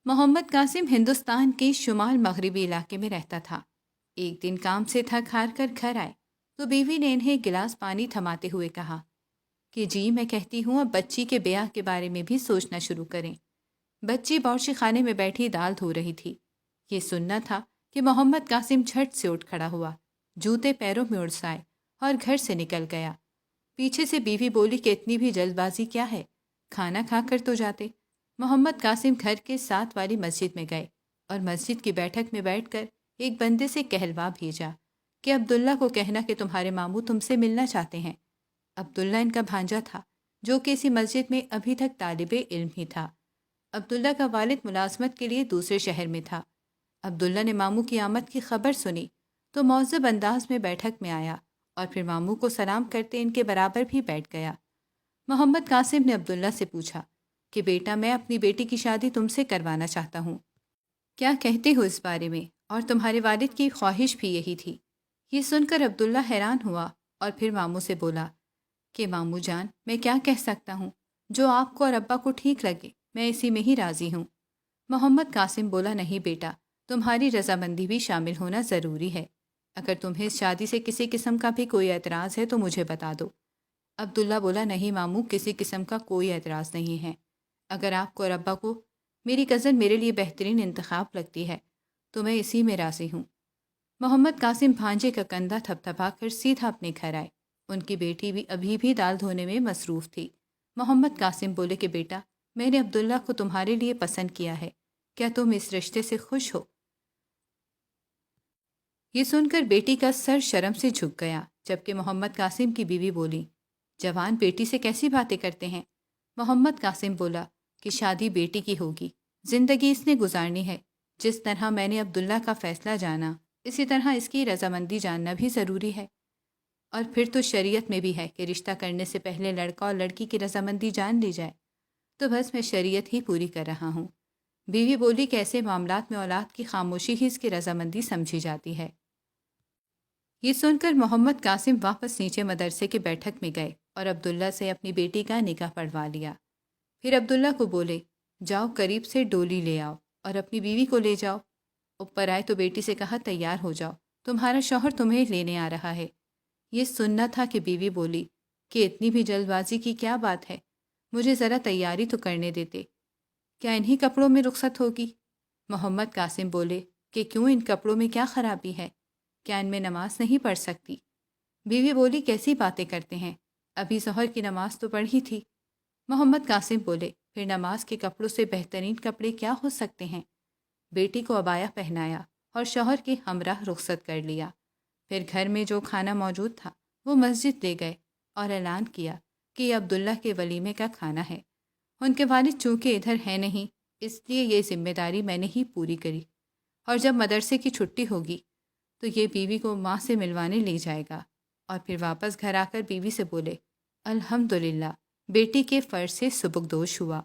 محمد قاسم ہندوستان کے شمال مغربی علاقے میں رہتا تھا۔ ایک دن کام سے تھک ہار کر گھر آئے تو بیوی نے انہیں گلاس پانی تھماتے ہوئے کہا کہ جی میں کہتی ہوں اب بچی کے بیاہ کے بارے میں بھی سوچنا شروع کریں۔ بچی باورچی خانے میں بیٹھی دال دھو رہی تھی۔ یہ سننا تھا کہ محمد قاسم جھٹ سے اٹھ کھڑا ہوا، جوتے پیروں میں اڑسائے اور گھر سے نکل گیا۔ پیچھے سے بیوی بولی کہ اتنی بھی جلد بازی کیا ہے، کھانا کھا کر تو جاتے۔ محمد قاسم گھر کے ساتھ والی مسجد میں گئے اور مسجد کی بیٹھک میں بیٹھ کر ایک بندے سے کہلوا بھیجا کہ عبداللہ کو کہنا کہ تمہارے ماموں تم سے ملنا چاہتے ہیں۔ عبداللہ ان کا بھانجا تھا جو کہ اسی مسجد میں ابھی تک طالب علم ہی تھا۔ عبداللہ کا والد ملازمت کے لیے دوسرے شہر میں تھا۔ عبداللہ نے ماموں کی آمد کی خبر سنی تو معذب انداز میں بیٹھک میں آیا اور پھر ماموں کو سلام کرتے ان کے برابر بھی بیٹھ گیا۔ محمد قاسم نے عبداللہ سے پوچھا کہ بیٹا میں اپنی بیٹی کی شادی تم سے کروانا چاہتا ہوں، کیا کہتے ہو اس بارے میں؟ اور تمہارے والد کی خواہش بھی یہی تھی۔ یہ سن کر عبداللہ حیران ہوا اور پھر ماموں سے بولا کہ ماموں جان میں کیا کہہ سکتا ہوں، جو آپ کو اور ابا کو ٹھیک لگے میں اسی میں ہی راضی ہوں۔ محمد قاسم بولا نہیں بیٹا، تمہاری رضامندی بھی شامل ہونا ضروری ہے۔ اگر تمہیں اس شادی سے کسی قسم کا بھی کوئی اعتراض ہے تو مجھے بتا دو۔ عبداللہ بولا نہیں ماموں، کسی قسم کا کوئی اعتراض نہیں ہے۔ اگر آپ کو اور ابا کو میری کزن میرے لیے بہترین انتخاب لگتی ہے تو میں اسی میں راضی ہوں۔ محمد قاسم بھانجے کا کندھا تھپتھپا کر سیدھا اپنے گھر آئے۔ ان کی بیٹی بھی ابھی بھی دال دھونے میں مصروف تھی۔ محمد قاسم بولے کہ بیٹا میں نے عبداللہ کو تمہارے لیے پسند کیا ہے، کیا تم اس رشتے سے خوش ہو؟ یہ سن کر بیٹی کا سر شرم سے جھک گیا، جبکہ محمد قاسم کی بیوی بولی جوان بیٹی سے کیسی باتیں کرتے ہیں؟ محمد قاسم بولا کہ شادی بیٹی کی ہوگی، زندگی اس نے گزارنی ہے۔ جس طرح میں نے عبداللہ کا فیصلہ جانا اسی طرح اس کی رضامندی جاننا بھی ضروری ہے، اور پھر تو شریعت میں بھی ہے کہ رشتہ کرنے سے پہلے لڑکا اور لڑکی کی رضامندی جان لی جائے، تو بس میں شریعت ہی پوری کر رہا ہوں۔ بیوی بولی کہ ایسے معاملات میں اولاد کی خاموشی ہی اس کی رضامندی سمجھی جاتی ہے۔ یہ سن کر محمد قاسم واپس نیچے مدرسے کے بیٹھک میں گئے اور عبداللہ سے اپنی بیٹی کا نکاح پڑھوا لیا۔ پھر عبداللہ کو بولے جاؤ قریب سے ڈولی لے آؤ اور اپنی بیوی کو لے جاؤ۔ اوپر آئے تو بیٹی سے کہا تیار ہو جاؤ، تمہارا شوہر تمہیں لینے آ رہا ہے۔ یہ سننا تھا کہ بیوی بولی کہ اتنی بھی جلد بازی کی کیا بات ہے، مجھے ذرا تیاری تو کرنے دیتے، کیا انہی کپڑوں میں رخصت ہوگی؟ محمد قاسم بولے کہ کیوں، ان کپڑوں میں کیا خرابی ہے، کیا ان میں نماز نہیں پڑھ سکتی؟ بیوی بولی کیسی باتیں کرتے ہیں، ابھی ظہر کی نماز تو پڑھی تھی۔ محمد قاسم بولے پھر نماز کے کپڑوں سے بہترین کپڑے کیا ہو سکتے ہیں؟ بیٹی کو عبایا پہنایا اور شوہر کے ہمراہ رخصت کر لیا۔ پھر گھر میں جو کھانا موجود تھا وہ مسجد لے گئے اور اعلان کیا کہ یہ عبداللہ کے ولیمے کا کھانا ہے۔ ان کے والد چونکہ ادھر ہے نہیں، اس لیے یہ ذمہ داری میں نے ہی پوری کری، اور جب مدرسے کی چھٹی ہوگی تو یہ بیوی کو ماں سے ملوانے لے جائے گا۔ اور پھر واپس گھر آ کر بیوی سے بولے الحمدللہ بیٹی کے فرض سے سبکدوش ہوا۔